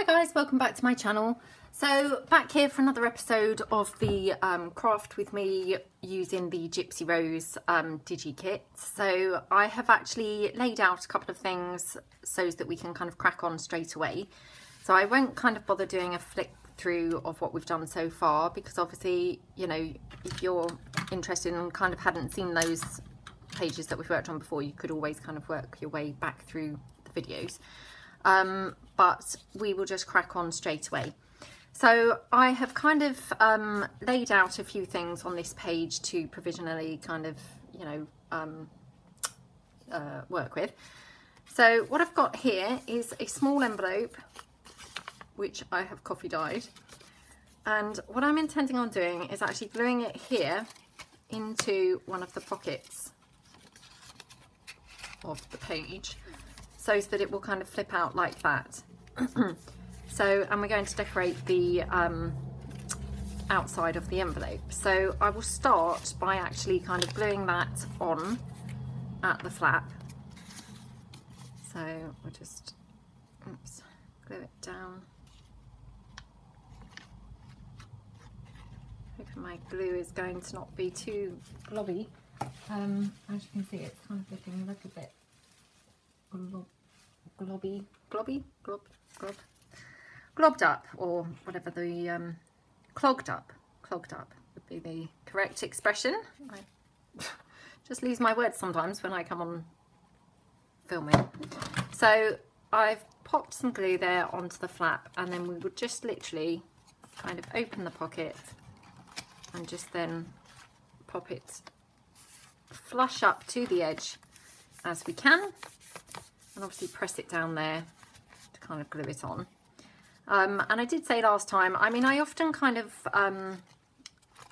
guys, welcome back to my channel. So back here for another episode of the craft with me using the Gypsy Rose digi kit. So I have actually laid out a couple of things so that we can kind of crack on straight away. So I won't kind of bother doing a flick through of what we've done so far, because obviously, you know, if you're interested and kind of hadn't seen those pages that we've worked on before, you could always kind of work your way back through the videos. But we will just crack on straight away. So I have kind of laid out a few things on this page to provisionally kind of, you know, work with. So what I've got here is a small envelope, which I have coffee dyed. And what I'm intending on doing is actually gluing it here into one of the pockets of the page, so that it will kind of flip out like that. So, and we're going to decorate the outside of the envelope. So I will start by actually kind of gluing that on at the flap. So we'll just, oops, glue it down. Hoping my glue is going to not be too globby. As you can see, it's kind of looking a little bit globbed up, or whatever the clogged up would be the correct expression. I just lose my words sometimes when I come on filming. So I've popped some glue there onto the flap, and then we would just literally kind of open the pocket and just then pop it flush up to the edge as we can, and obviously press it down there to kind of glue it on. And I did say last time, I mean, I often kind of,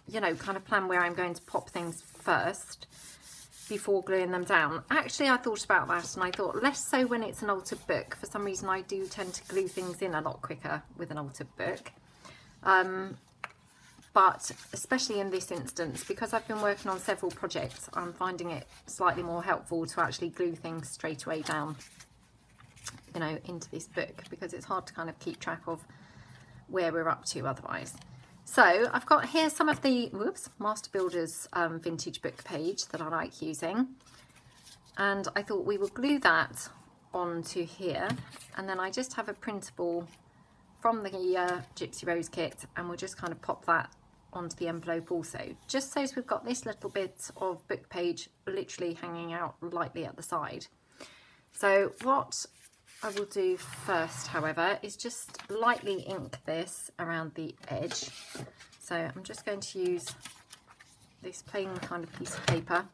you know, kind of plan where I'm going to pop things first before gluing them down. Actually, I thought about that, and I thought less so when it's an altered book. For some reason, I do tend to glue things in a lot quicker with an altered book. But especially in this instance, because I've been working on several projects, I'm finding it slightly more helpful to actually glue things straight away down, you know, into this book, because it's hard to kind of keep track of where we're up to otherwise. So I've got here some of the Master Builders vintage book page that I like using, and I thought we will glue that onto here, and then I just have a printable from the Gypsy Rose kit, and we'll just kind of pop that onto the envelope also, just so we've got this little bit of book page literally hanging out lightly at the side. So what I will do first, however, is just lightly ink this around the edge. So I'm just going to use this plain kind of piece of paper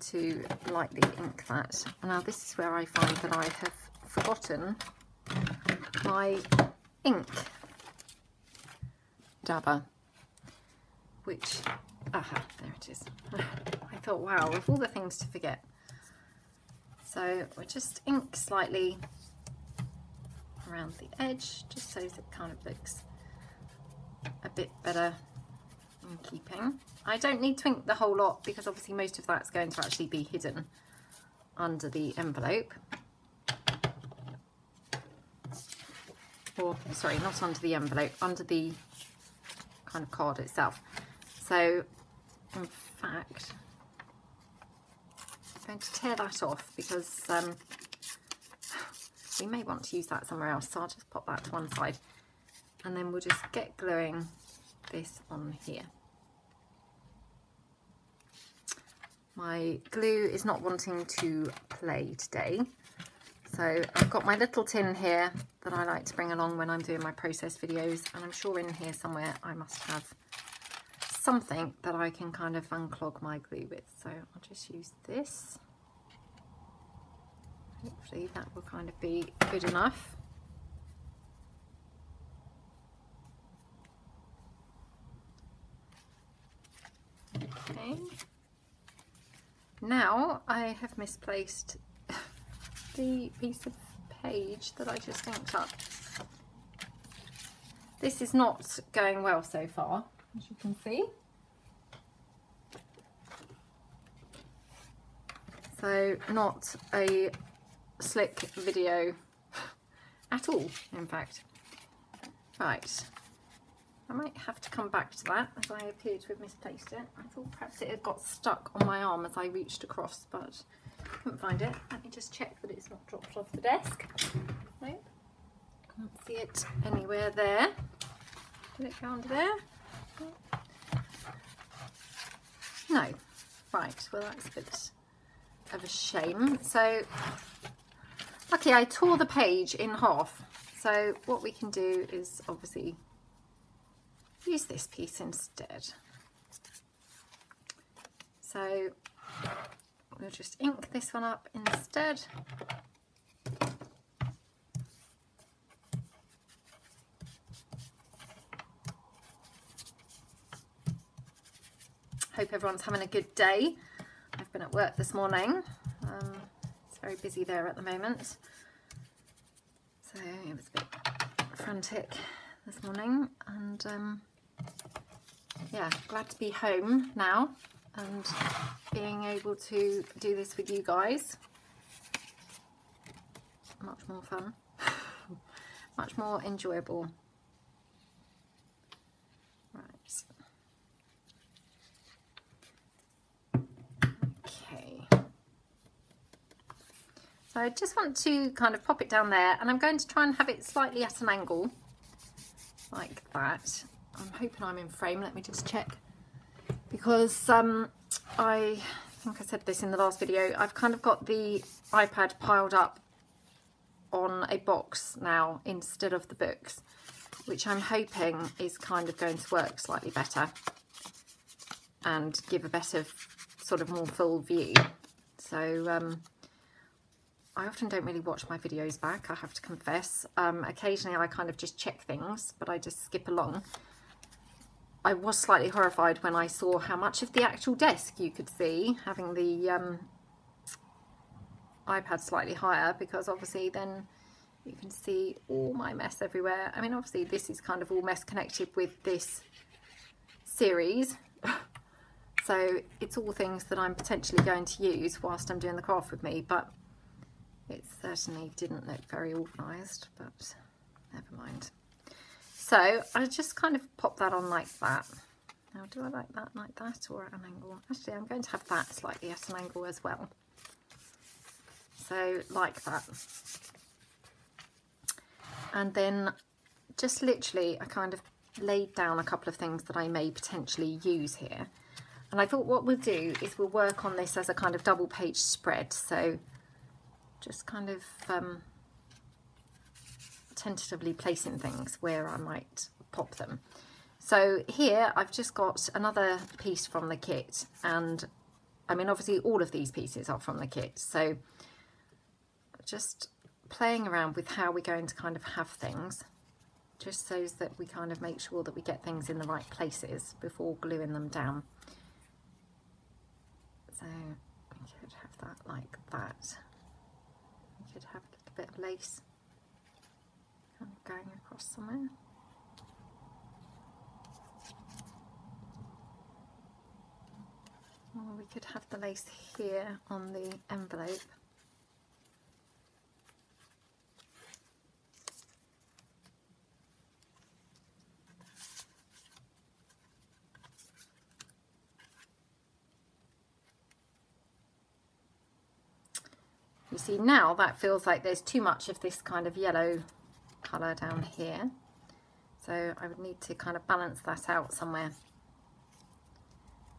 to lightly ink that. Now this is where I find that I have forgotten my ink dabber, which, there it is. I thought, wow, of all the things to forget. So we'll just ink slightly around the edge, just so it kind of looks a bit better in keeping. I don't need to ink the whole lot, because obviously most of that's going to actually be hidden under the envelope. Or, sorry, not under the envelope, under the kind of card itself. So, in fact, I'm going to tear that off, because we may want to use that somewhere else, so I'll just pop that to one side, and then we'll just get gluing this on here. My glue is not wanting to play today, so I've got my little tin here that I like to bring along when I'm doing my process videos, and I'm sure in here somewhere I must have something that I can kind of unclog my glue with. So I'll just use this. Hopefully that will kind of be good enough. Okay. Now I have misplaced the piece of page that I just inked up. This is not going well so far, as you can see. So not a slick video at all, in fact. Right, I might have to come back to that as I appear to have misplaced it. I thought perhaps it had got stuck on my arm as I reached across, but I couldn't find it. Let me just check that it's not dropped off the desk. Nope, can't see it anywhere there. Did it go under there? No. Right, well that's a bit of a shame. So, lucky I tore the page in half. So what we can do is obviously use this piece instead. So we'll just ink this one up instead. Hope everyone's having a good day. I've been at work this morning. It's very busy there at the moment. So it was a bit frantic this morning, and yeah, glad to be home now and being able to do this with you guys. Much more fun, much more enjoyable. Right. Okay. So I just want to kind of pop it down there, and I'm going to try and have it slightly at an angle like that. I'm hoping I'm in frame. Let me just check, because I think I said this in the last video, I've kind of got the iPad piled up on a box now instead of the books, which I'm hoping is kind of going to work slightly better and give a better sort of more full view. So I often don't really watch my videos back, I have to confess. Occasionally I kind of just check things, but I just skip along. I was slightly horrified when I saw how much of the actual desk you could see, having the iPad slightly higher, because obviously then you can see all my mess everywhere. I mean, obviously this is kind of all mess connected with this series. So it's all things that I'm potentially going to use whilst I'm doing the craft with me, but it certainly didn't look very organised, but never mind. So I just kind of pop that on like that. Now, do I like that or at an angle? Actually, I'm going to have that slightly at an angle as well. So like that. And then just literally I kind of laid down a couple of things that I may potentially use here. And I thought what we'll do is we'll work on this as a kind of double page spread. So just kind of tentatively placing things where I might pop them. So here I've just got another piece from the kit, and I mean obviously all of these pieces are from the kit, so just playing around with how we're going to kind of have things, just so that we kind of make sure that we get things in the right places before gluing them down. So we could have that like that. We could have a little bit of lace kind of going across somewhere. Or we could have the lace here on the envelope. You see now that feels like there's too much of this kind of yellow colour down here. So I would need to kind of balance that out somewhere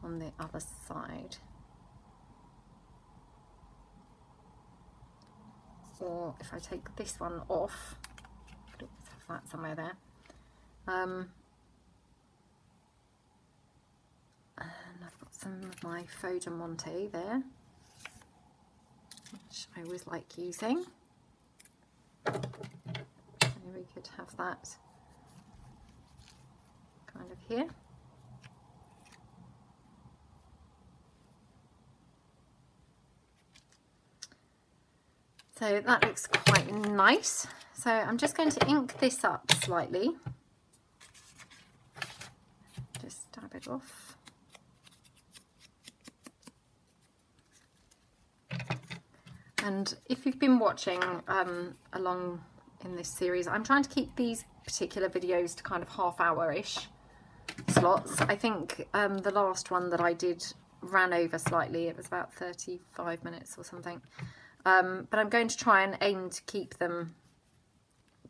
on the other side. Or if I take this one off, let's have that somewhere there. And I've got some of my faux de monte there, which I always like using. So we could have that kind of here. So that looks quite nice. So I'm just going to ink this up slightly. Just dab it off. And if you've been watching along in this series. I'm trying to keep these particular videos to kind of half-hour-ish slots. I think the last one that I did ran over slightly. It was about 35 minutes or something. But I'm going to try and aim to keep them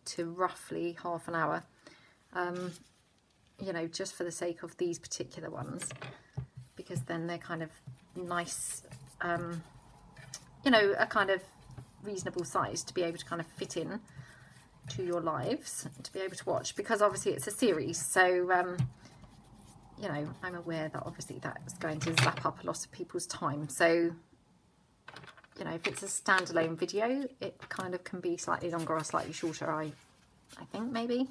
to roughly half an hour. You know, just for the sake of these particular ones, because then they're kind of nice, you know, a kind of reasonable size to be able to kind of fit in to your lives, to be able to watch, because obviously it's a series. So, you know, I'm aware that obviously that's going to zap up a lot of people's time. So, you know, if it's a standalone video, it kind of can be slightly longer or slightly shorter, I think maybe.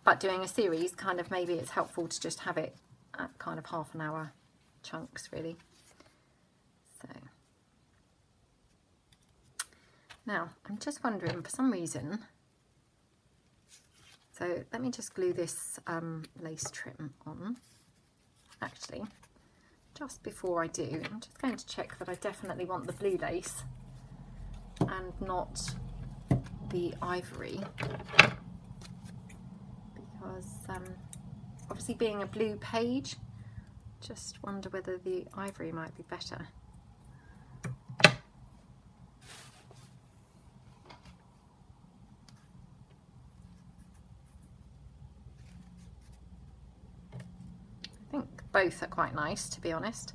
But doing a series, kind of maybe it's helpful to just have it at kind of half an hour chunks, really. So now I'm just wondering, for some reason, so let me just glue this lace trim on. Actually, just before I do, I'm just going to check that I definitely want the blue lace and not the ivory. Because obviously being a blue page, just wonder whether the ivory might be better. I think both are quite nice, to be honest.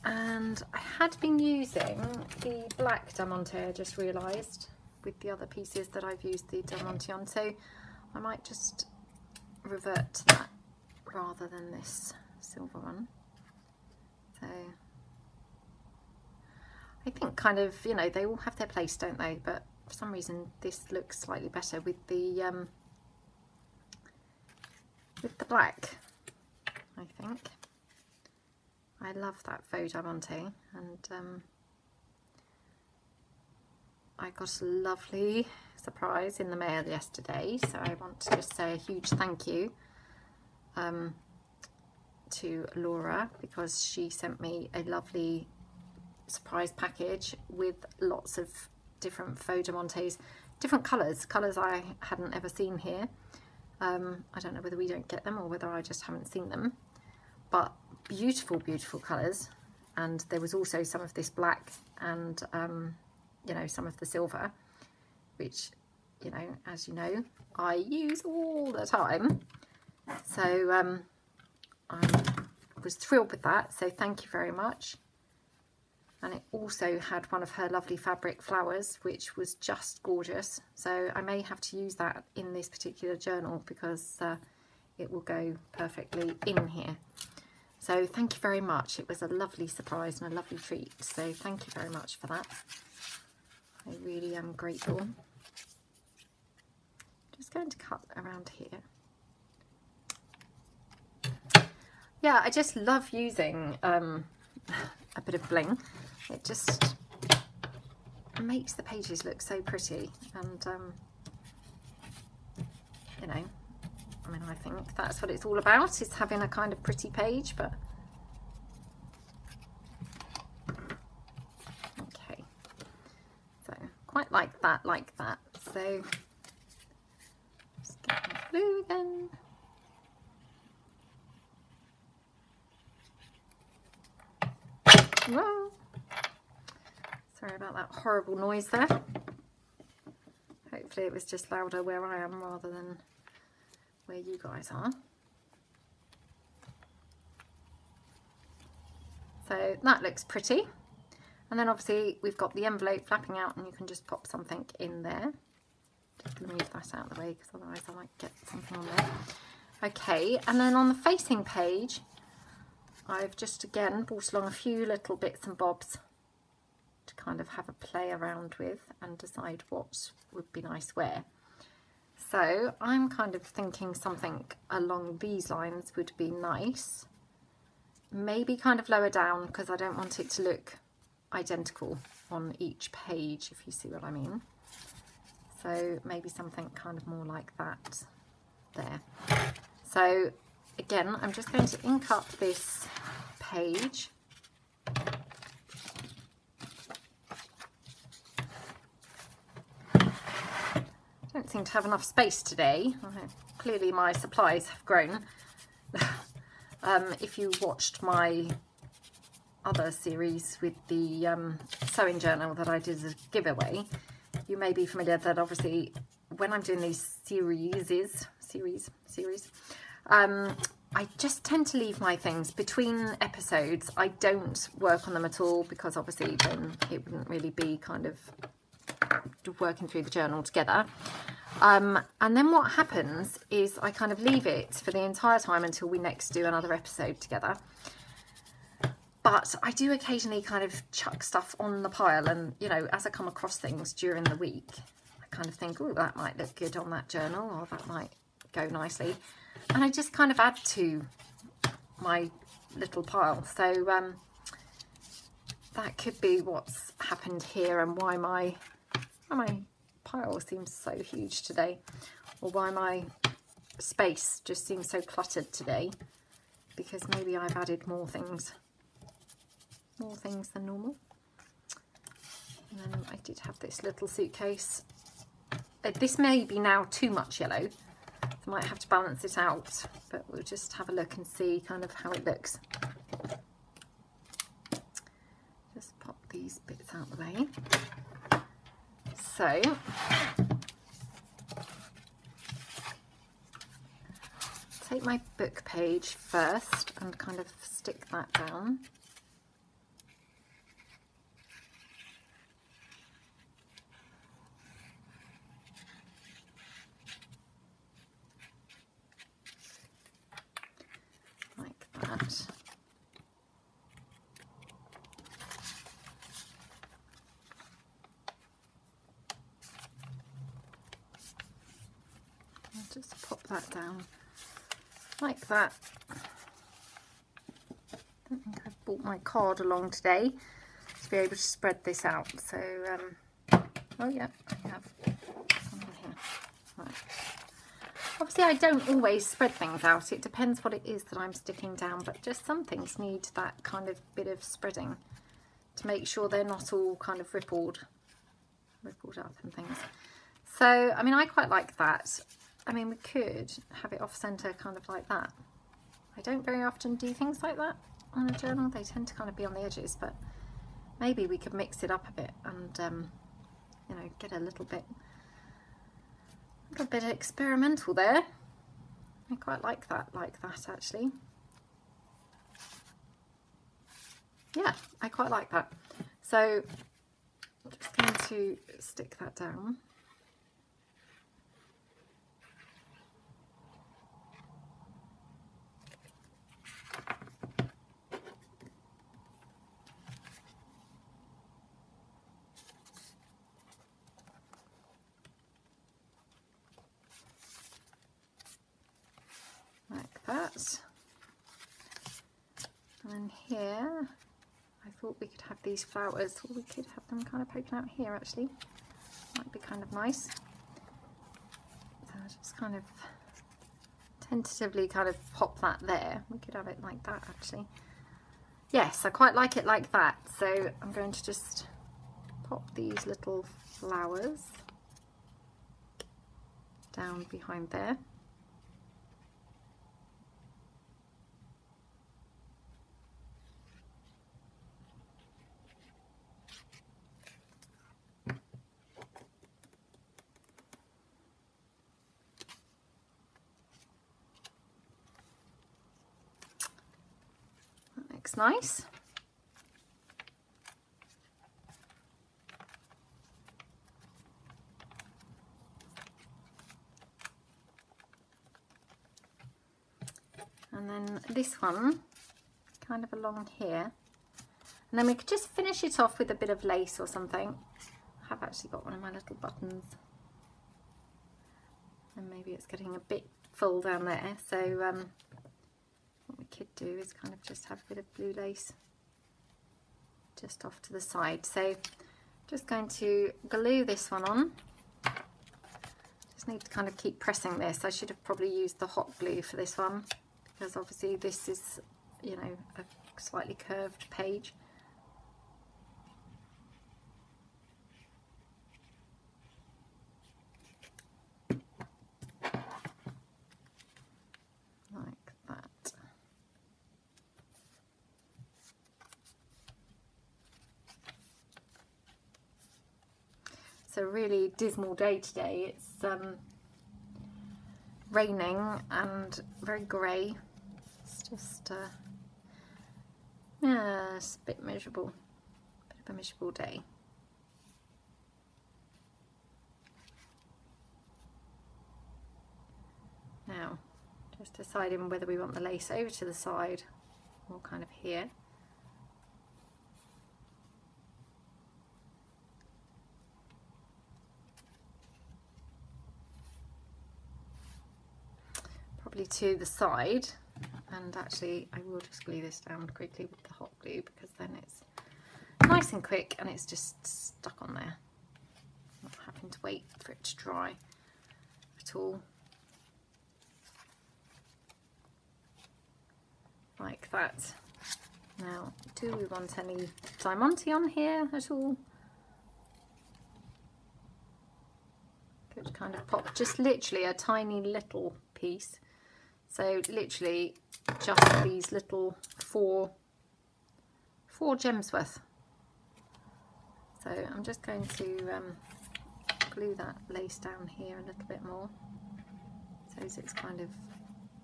And I had been using the black diamante, I just realised, with the other pieces that I've used the diamante on, so I might just revert to that rather than this silver one. So I think kind of, you know, they all have their place, don't they? But for some reason this looks slightly better with the black, I think. I love that faux diamante, and I got a lovely surprise in the mail yesterday, so I want to just say a huge thank you to Laura, because she sent me a lovely surprise package with lots of different faux diamantes, different colours I hadn't ever seen here. I don't know whether we don't get them or whether I just haven't seen them, but beautiful, beautiful colours. And there was also some of this black and you know, some of the silver, which, you know, as you know, I use all the time. So I was thrilled with that, so thank you very much. And it also had one of her lovely fabric flowers, which was just gorgeous. So I may have to use that in this particular journal, because it will go perfectly in here. So thank you very much. It was a lovely surprise and a lovely treat. So thank you very much for that. I really am grateful. Just going to cut around here. Yeah, I just love using a bit of bling. It just makes the pages look so pretty, and you know, I mean, I think that's what it's all about, is having a kind of pretty page. But okay, so quite like that, so just get my glue again. Whoa. Sorry about that horrible noise there. Hopefully it was just louder where I am rather than where you guys are. So that looks pretty. And then obviously we've got the envelope flapping out, and you can just pop something in there. Just move that out of the way, because otherwise I might get something on there. Okay, and then on the facing page, I've just again brought along a few little bits and bobs to kind of have a play around with and decide what would be nice where. So I'm kind of thinking something along these lines would be nice. Maybe kind of lower down, because I don't want it to look identical on each page, if you see what I mean. So maybe something kind of more like that there. So again, I'm just going to ink up this page. I don't seem to have enough space today. Clearly my supplies have grown. If you watched my other series with the sewing journal that I did as a giveaway, you may be familiar that obviously when I'm doing these series, I just tend to leave my things between episodes. I don't work on them at all because obviously then it wouldn't really be kind of working through the journal together. And then what happens is I kind of leave it for the entire time until we next do another episode together. But I do occasionally kind of chuck stuff on the pile, and you know, as I come across things during the week, I kind of think, oh, that might look good on that journal, or that might go nicely. And I just kind of add to my little pile. So that could be what's happened here, and why my pile seems so huge today, or why my space just seems so cluttered today, because maybe I've added more things than normal. And then I did have this little suitcase. This may be now too much yellow. I might have to balance it out, but we'll just have a look and see kind of how it looks. Just pop these bits out of the way. So, take my book page first and kind of stick that down. That. I'll just pop that down like that. I don't think I've brought my card along today to be able to spread this out. So, oh yeah, I have some in here. Right. Obviously I don't always spread things out, it depends what it is that I'm sticking down, but just some things need that kind of bit of spreading to make sure they're not all kind of rippled up and things. So, I mean, I quite like that. I mean, we could have it off centre kind of like that. I don't very often do things like that on a journal, they tend to kind of be on the edges, but maybe we could mix it up a bit and, you know, get a little bit experimental there. I quite like that actually. Yeah, I quite like that. So I'm just going to stick that down. Like that. And here I thought we could have these flowers, or we could have them kind of poking out here actually. Might be kind of nice. So I'll just kind of tentatively kind of pop that there. We could have it like that actually. Yes, I quite like it like that. So I'm going to just pop these little flowers down behind there. Looks nice. And then this one kind of along here, and then we could just finish it off with a bit of lace or something. I have actually got one of my little buttons, and maybe it's getting a bit full down there, so what we could do is kind of just have a bit of blue lace just off to the side. So just going to glue this one on. Just need to kind of keep pressing this. I should have probably used the hot glue for this one, because obviously this is, you know, a slightly curved page. a really dismal day today. It's raining and very grey. It's just yeah, it's a bit miserable. Bit of a miserable day. Now, just deciding whether we want the lace over to the side or kind of here. Probably to the side, and actually I will just glue this down quickly with the hot glue because then it's nice and quick and it's just stuck on there. Not having to wait for it to dry at all. Like that. Now, do we want any diamante on here at all? Could kind of pop just literally a tiny little piece. So literally just these little four gems worth. So I'm just going to glue that lace down here a little bit more, so it's kind of,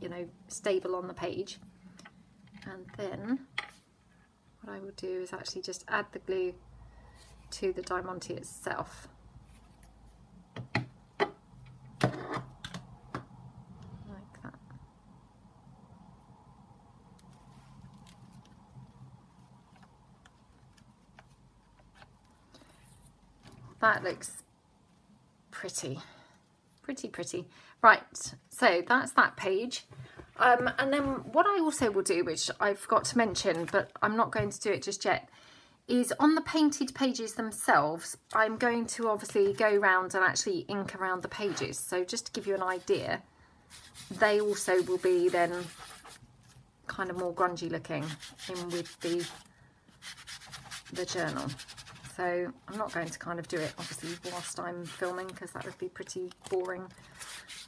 you know, stable on the page. And then what I will do is actually just add the glue to the diamante itself. Like that. That looks pretty. Right, so that's that page. And then what I also will do, which I forgot to mention, but I'm not going to do it just yet, is on the painted pages themselves, I'm going to obviously go around and actually ink around the pages. So just to give you an idea, they also will be then kind of more grungy looking in with the journal. So I'm not going to kind of do it obviously whilst I'm filming, because that would be pretty boring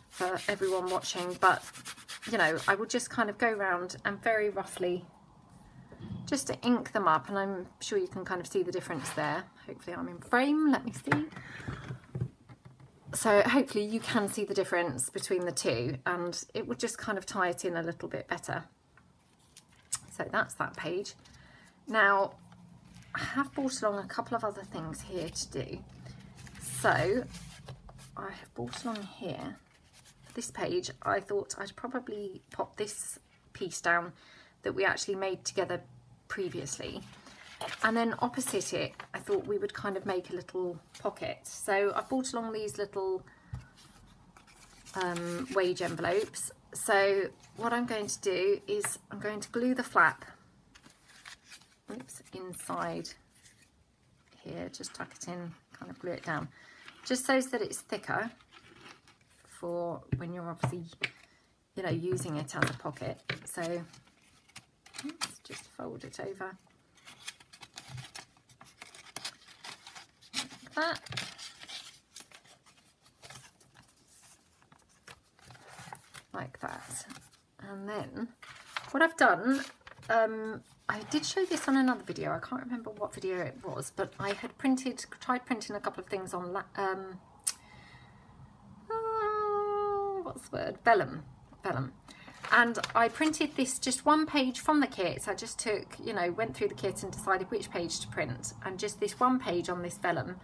for everyone watching, but you know, I will just kind of go around and very roughly just to ink them up, and I'm sure you can kind of see the difference there. Hopefully I'm in frame, let me see. So hopefully you can see the difference between the two, and it will just kind of tie it in a little bit better. So that's that page. Now I have brought along a couple of other things here to do. So I have brought along here this page. I thought I'd probably pop this piece down that we actually made together previously, and then opposite it I thought we would kind of make a little pocket. So I brought along these little wage envelopes. So what I'm going to do is I'm going to glue the flap inside here, just tuck it in, kind of glue it down, just so that it's thicker for when you're obviously, you know, using it as a pocket. So let's just fold it over like that. Like that. And then what I've done, I did show this on another video, I can't remember what video it was, but I had tried printing a couple of things on what's the word? Vellum. And I printed this, just one page from the kit. So I just took, you know, went through the kit and decided which page to print, and just this one page on this vellum,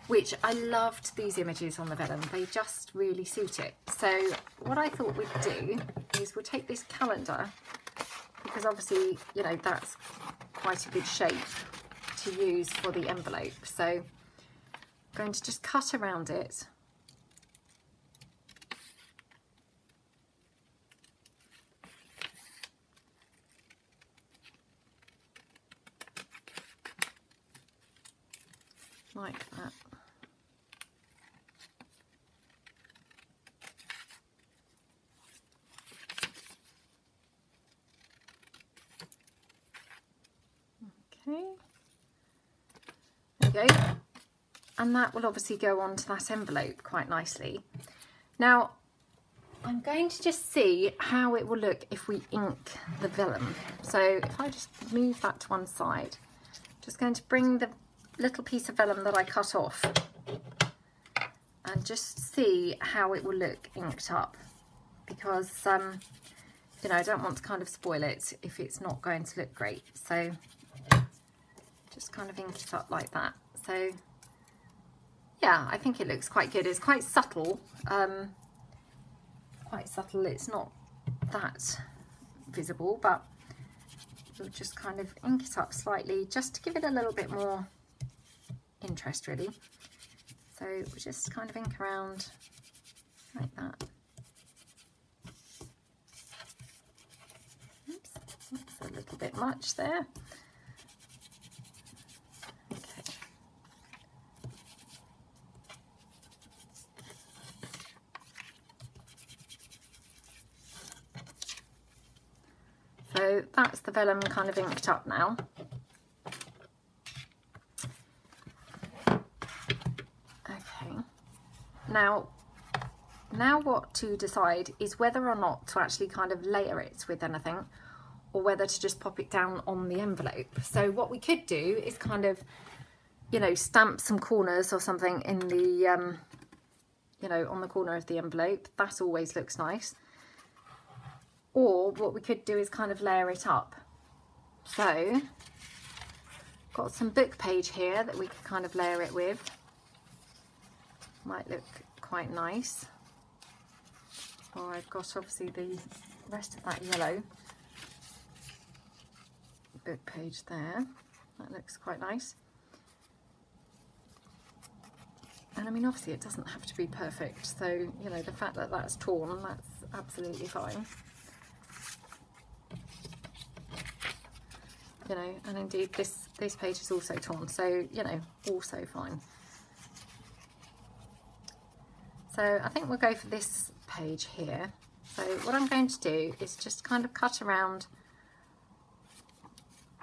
which I loved these images on the vellum. They just really suit it. So what I thought we'd do is we'll take this calendar, because obviously, you know, that's quite a good shape to use for the envelope. So I'm going to just cut around it. Like that. Okay. There we go. And that will obviously go onto that envelope quite nicely. Now, I'm going to just see how it will look if we ink the vellum. So if I just move that to one side, just going to bring the little piece of vellum that I cut off and just see how it will look inked up, because you know, I don't want to kind of spoil it if it's not going to look great. So just kind of ink it up like that. So yeah, I think it looks quite good. It's quite subtle, it's not that visible, but we'll just kind of ink it up slightly just to give it a little bit more interest, really. So we'll just kind of ink around like that. Oops, that's a little bit much there. Okay. So that's the vellum kind of inked up now. Okay. Now what to decide is whether or not to actually kind of layer it with anything, or whether to just pop it down on the envelope. So what we could do is kind of, you know, stamp some corners or something in the, you know, on the corner of the envelope. That always looks nice. Or what we could do is kind of layer it up. So, got some book page here that we could kind of layer it with. Might look quite nice. Or I've got obviously the rest of that yellow book page there. That looks quite nice. And I mean, obviously it doesn't have to be perfect. So, you know, the fact that that's torn, that's absolutely fine. You know, and indeed this page is also torn, so, you know, also fine. So I think we'll go for this page here. So what I'm going to do is just kind of cut around,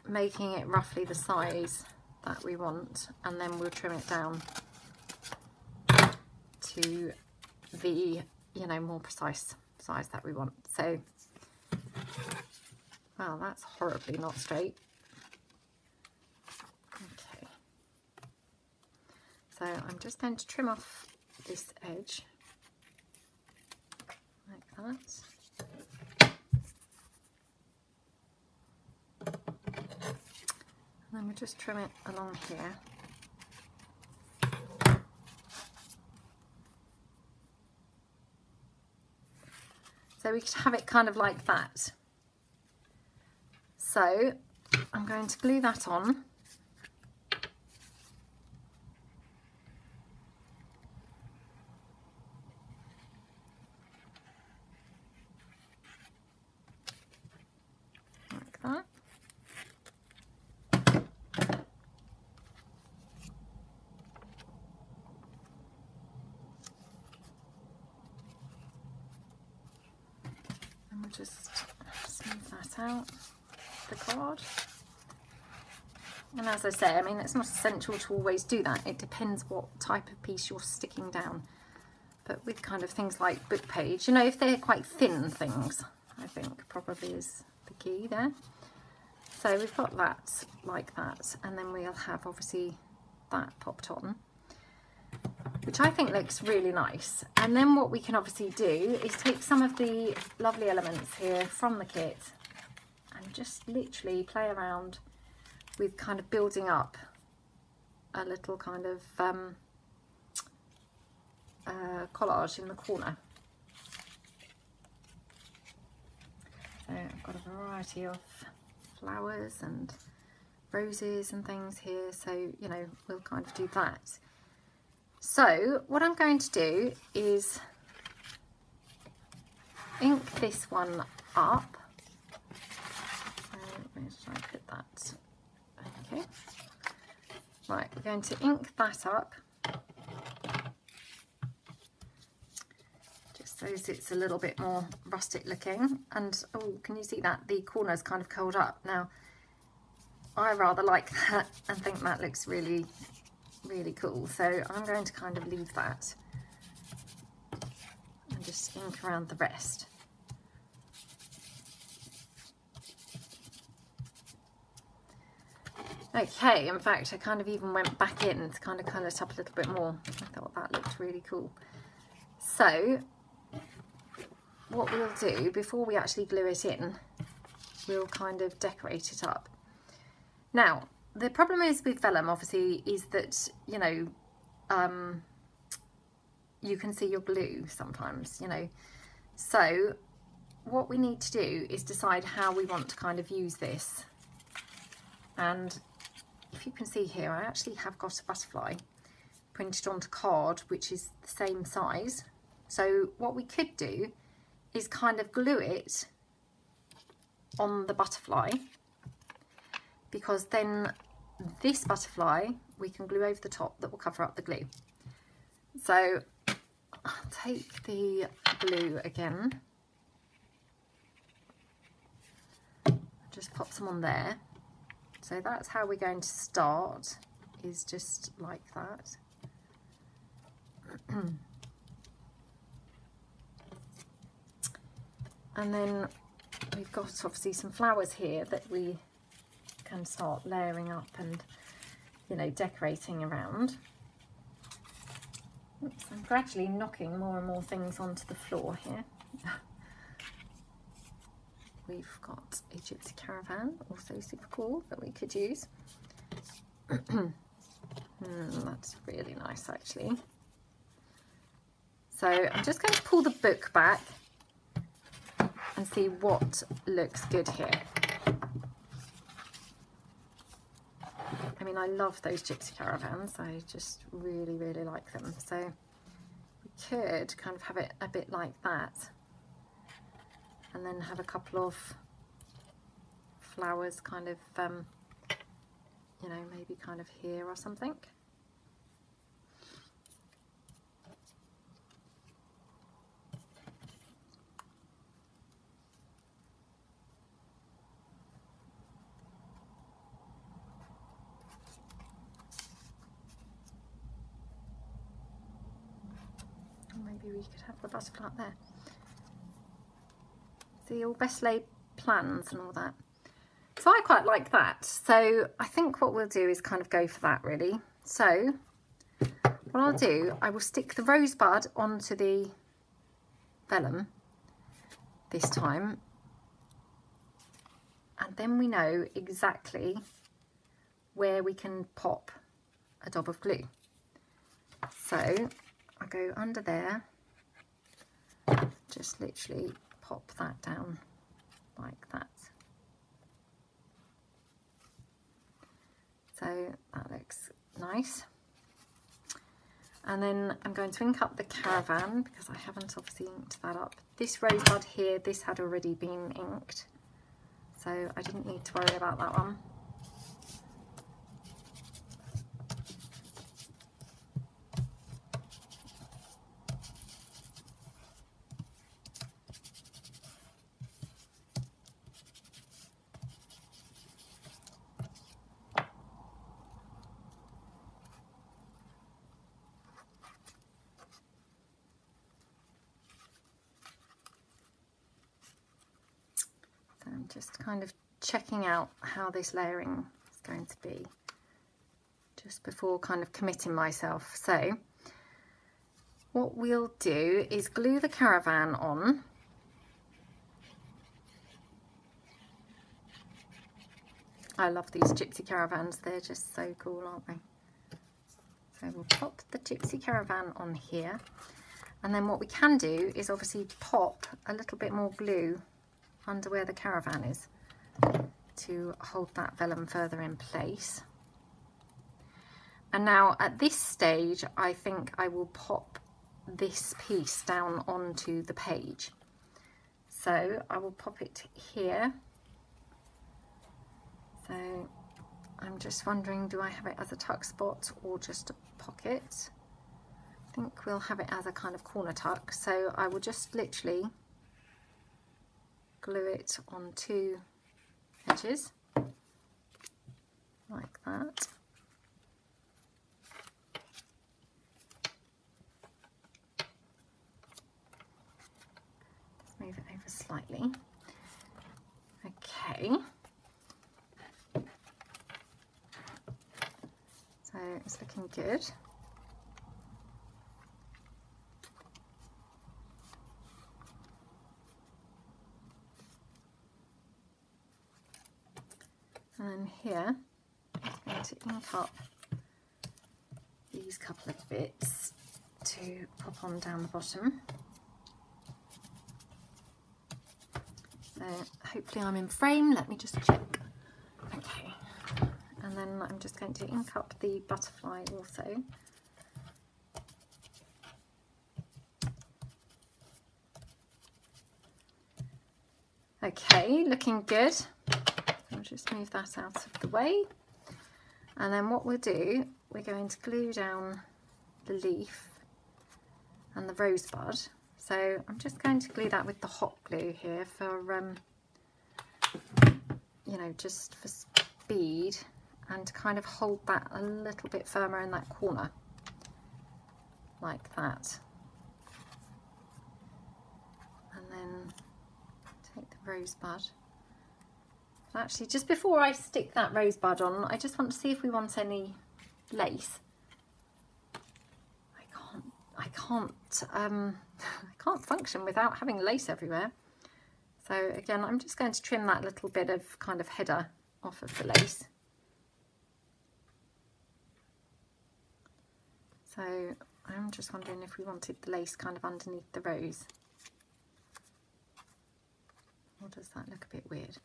making it roughly the size that we want, and then we'll trim it down to the, you know, more precise size that we want. So, wow, that's horribly not straight. Okay. So I'm just going to trim off this edge like that. And then we'll just trim it along here. So we could have it kind of like that. So I'm going to glue that on. Like that. And we'll just smooth that out, the card. And as I say, I mean, it's not essential to always do that. It depends what type of piece you're sticking down. But with kind of things like book page, you know, if they're quite thin things, I think probably is the key there. So we've got that like that, and then we'll have obviously that popped on, which I think looks really nice. And then what we can obviously do is take some of the lovely elements here from the kit and just literally play around with kind of building up a little kind of collage in the corner. So I've got a variety of flowers and roses and things here, so, you know, we'll kind of do that. So what I'm going to do is ink this one up. So where should I put that? Okay, right, we're going to ink that up just so it's a little bit more rustic looking. And oh, can you see that the corner's kind of curled up? Now I rather like that and think that looks really, really cool, so I'm going to kind of leave that and just ink around the rest. Okay, in fact, I kind of even went back in to kind of colour it up a little bit more. I thought that looked really cool. So what we'll do before we actually glue it in, we'll kind of decorate it up. Now, the problem is with vellum, obviously, is that, you know, you can see your glue sometimes, you know. So what we need to do is decide how we want to kind of use this. And if you can see here, I actually have got a butterfly printed onto card, which is the same size. So what we could do is kind of glue it on the butterfly, because then this butterfly we can glue over the top that will cover up the glue. So I'll take the glue again, just pop some on there. So that's how we're going to start, is just like that. And then we've got obviously some flowers here that we can start layering up and, you know, decorating around. Oops, I'm gradually knocking more and more things onto the floor here. We've got a gypsy caravan, also super cool, that we could use. That's really nice, actually. So I'm just going to pull the book back and see what looks good here. I mean, I love those gypsy caravans. I just really, really like them. So we could kind of have it a bit like that, and then have a couple of flowers kind of, you know, maybe kind of here or something. Maybe we could have the butterfly up there. See, all best laid plans and all that. So I quite like that. So I think what we'll do is kind of go for that, really. So what I'll do, I will stick the Rosebud onto the vellum this time, and then we know exactly where we can pop a dab of glue. So I go under there, just literally pop that down like that. So that looks nice. And then I'm going to ink up the caravan, because I haven't obviously inked that up. This Rosebud here, this had already been inked, so I didn't need to worry about that one. I'm just kind of checking out how this layering is going to be just before kind of committing myself. So what we'll do is glue the caravan on. I love these gypsy caravans, they're just so cool, aren't they? So we'll pop the gypsy caravan on here, and then what we can do is obviously pop a little bit more glue under where the caravan is to hold that vellum further in place. And now at this stage, I think I will pop this piece down onto the page. So I will pop it here. So I'm just wondering, do I have it as a tuck spot or just a pocket? I think we'll have it as a kind of corner tuck. So I will just literally glue it on two edges like that. Let's move it over slightly. Okay. That's looking good. And then here, I'm going to ink up these couple of bits to pop on down the bottom. So hopefully I'm in frame. Let me just check. Okay. And then I'm just going to ink up the butterfly also. Okay, looking good. I'll just move that out of the way. And then what we'll do, we're going to glue down the leaf and the rosebud. So I'm just going to glue that with the hot glue here for, you know, just for speed, and to kind of hold that a little bit firmer in that corner, like that. And then take the rosebud. But actually, just before I stick that rosebud on, I just want to see if we want any lace. I can't function without having lace everywhere. So again, I'm just going to trim that little bit of kind of header off of the lace. So I'm just wondering if we wanted the lace kind of underneath the rose. Or does that look a bit weird?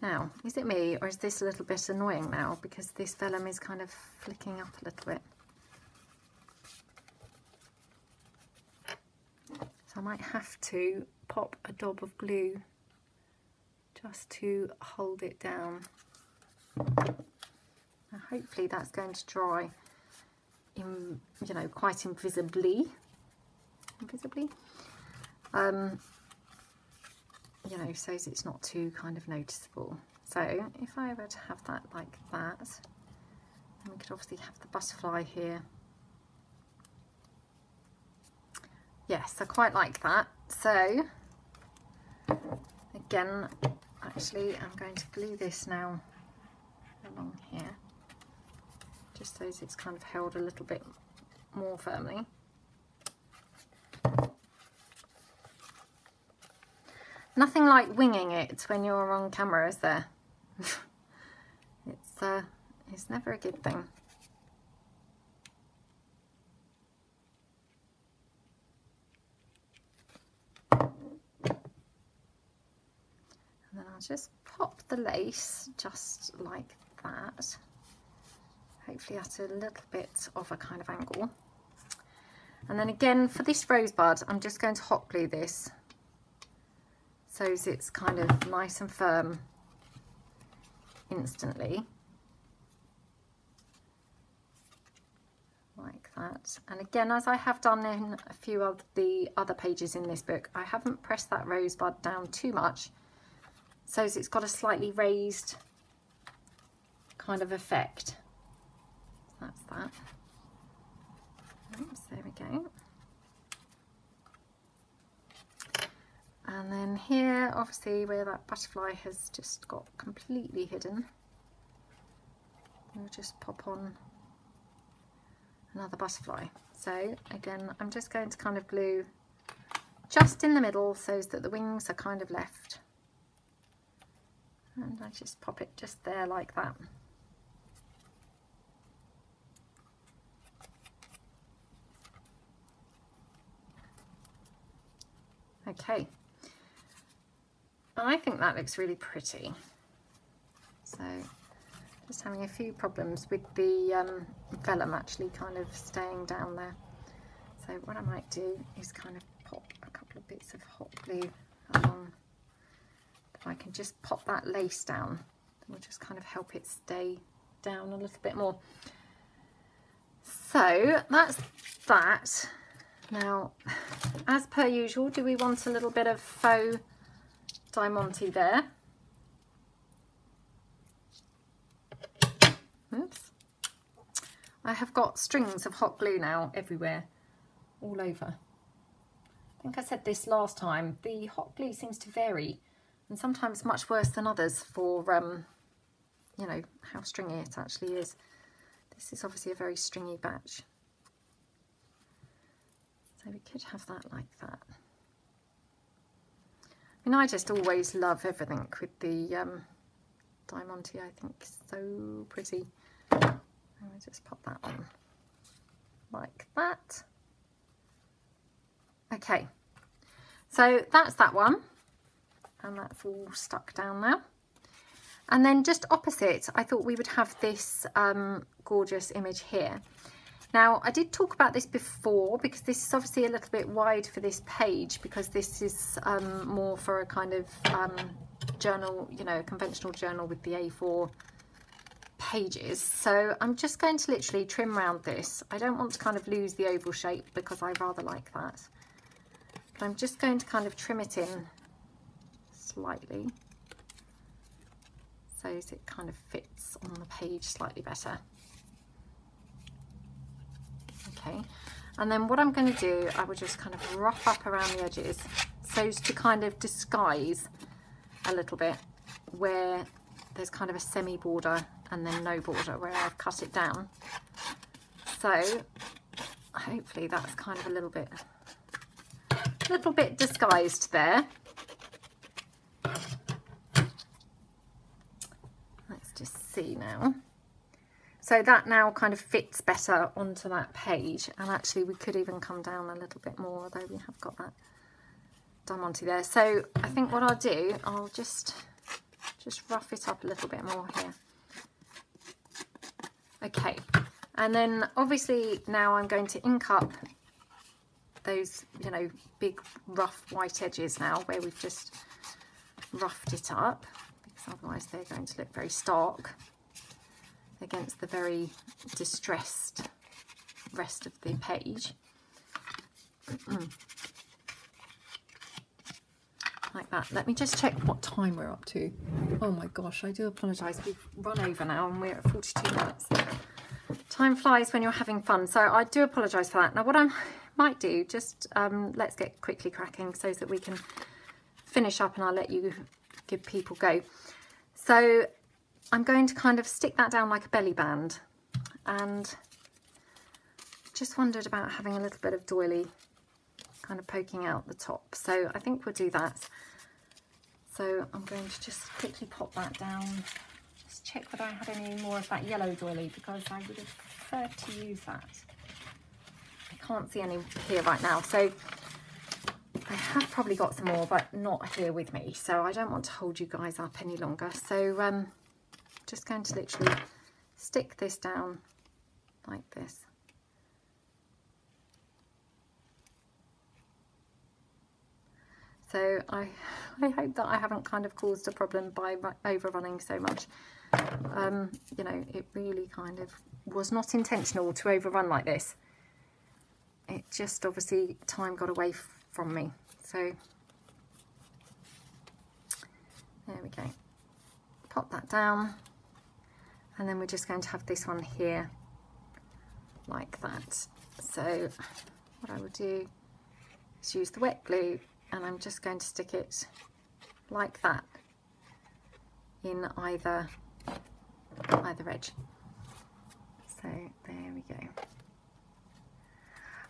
Now, is it me, or is this a little bit annoying now because this vellum is kind of flicking up a little bit? So I might have to pop a dab of glue just to hold it down. Now hopefully that's going to dry, you know, quite invisibly. You know, so it's not too kind of noticeable. So if I were to have that like that, then we could obviously have the butterfly here. Yes, I quite like that. So again, actually I'm going to glue this now along here, just so it's kind of held a little bit more firmly. Nothing like winging it when you're on camera, is there? It's never a good thing. And then I'll just pop the lace just like that, hopefully at a little bit of a kind of angle. And then again, for this rosebud, I'm just going to hot glue this so it's kind of nice and firm instantly, like that. And again, as I have done in a few of the other pages in this book, I haven't pressed that rosebud down too much, so it's got a slightly raised kind of effect. That's that. Oops, there we go. And then here, obviously, where that butterfly has just got completely hidden, we'll just pop on another butterfly. So again, I'm just going to kind of glue just in the middle so that the wings are kind of left. And I just pop it just there like that. Okay. I think that looks really pretty. So just having a few problems with the vellum actually kind of staying down there. So what I might do is kind of pop a couple of bits of hot glue along. If I can just pop that lace down, we'll just kind of help it stay down a little bit more. So that's that. Now, as per usual, do we want a little bit of faux diamante there? Oops. I have got strings of hot glue now everywhere, all over. I think I said this last time, the hot glue seems to vary, and sometimes much worse than others for, you know, how stringy it actually is. This is obviously a very stringy batch. So we could have that like that. I mean, I just always love everything with the Diamante. I think it's so pretty. And I just pop that on like that. Okay, so that's that one, and that's all stuck down now. And then just opposite, I thought we would have this gorgeous image here. Now, I did talk about this before, because this is obviously a little bit wide for this page, because this is more for a kind of journal, you know, a conventional journal with the A4 pages. So I'm just going to literally trim around this. I don't want to kind of lose the oval shape, because I rather like that. But I'm just going to kind of trim it in slightly, so as it kind of fits on the page slightly better. Okay, and then what I'm going to do, I will just kind of rough up around the edges so as to kind of disguise a little bit where there's kind of a semi border and then no border where I've cut it down. So hopefully that's kind of a little bit disguised there. Let's just see now. So that now kind of fits better onto that page, and actually we could even come down a little bit more, although we have got that Diamante there. So I think what I'll do, I'll just rough it up a little bit more here. Okay, and then obviously now I'm going to ink up those, you know, big rough white edges now where we've just roughed it up, because otherwise they're going to look very stark against the very distressed rest of the page. Like that. Let me just check what time we're up to. Oh my gosh, I do apologise. We've run over now and we're at 42 minutes. Time flies when you're having fun, so I do apologise for that. Now what I might do, just let's get quickly cracking so that we can finish up, and I'll let you give people go. So I'm going to kind of stick that down like a belly band, and just wondered about having a little bit of doily kind of poking out the top. So I think we'll do that. So I'm going to just quickly pop that down. Just check that I have any more of that yellow doily, because I would have preferred to use that. I can't see any here right now. So I have probably got some more, but not here with me. So I don't want to hold you guys up any longer. So just going to literally stick this down like this. So I hope that I haven't kind of caused a problem by overrunning so much. You know, it really kind of was not intentional to overrun like this. It just obviously time got away from me. So there we go. Pop that down. And then we're just going to have this one here like that. So what I will do is use the wet glue, and I'm just going to stick it like that in either edge. So there we go.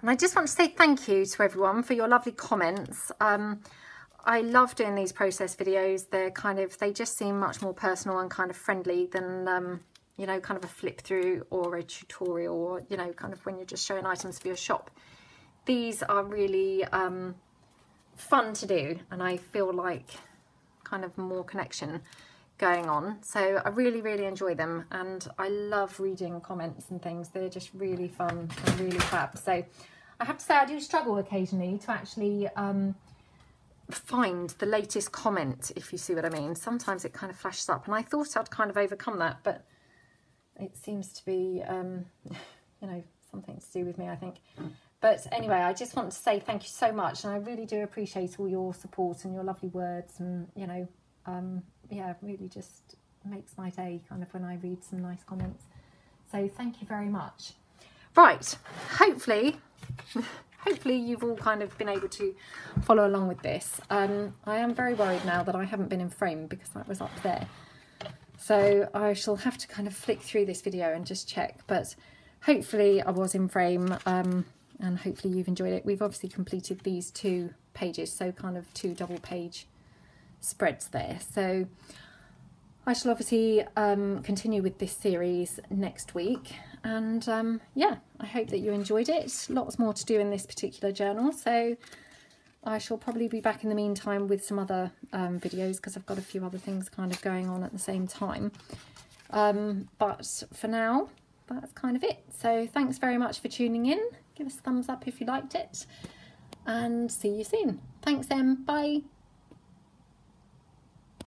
And I just want to say thank you to everyone for your lovely comments. I love doing these process videos. They just seem much more personal and kind of friendly than you know, kind of a flip through or a tutorial, or, you know, kind of when you're just showing items for your shop. These are really fun to do, and I feel like kind of more connection going on. So I really, really enjoy them, and I love reading comments and things. They're just really fun and really fab. So I have to say I do struggle occasionally to actually find the latest comment, if you see what I mean. Sometimes it kind of flashes up, and I thought I'd kind of overcome that, but it seems to be, you know, something to do with me, I think. But anyway, I just want to say thank you so much, and I really do appreciate all your support and your lovely words, and, you know, yeah, really just makes my day kind of when I read some nice comments. So thank you very much. Right, hopefully hopefully you've all kind of been able to follow along with this. I am very worried now that I haven't been in frame because that was up there. So I shall have to kind of flick through this video and just check, but hopefully I was in frame, and hopefully you've enjoyed it. We've obviously completed these 2 pages, so kind of 2 double page spreads there. So I shall obviously continue with this series next week, and yeah, I hope that you enjoyed it. Lots more to do in this particular journal, so I shall probably be back in the meantime with some other videos, because I've got a few other things kind of going on at the same time. But for now, that's kind of it. So thanks very much for tuning in. Give us a thumbs up if you liked it, and see you soon. Thanks, Em. Bye.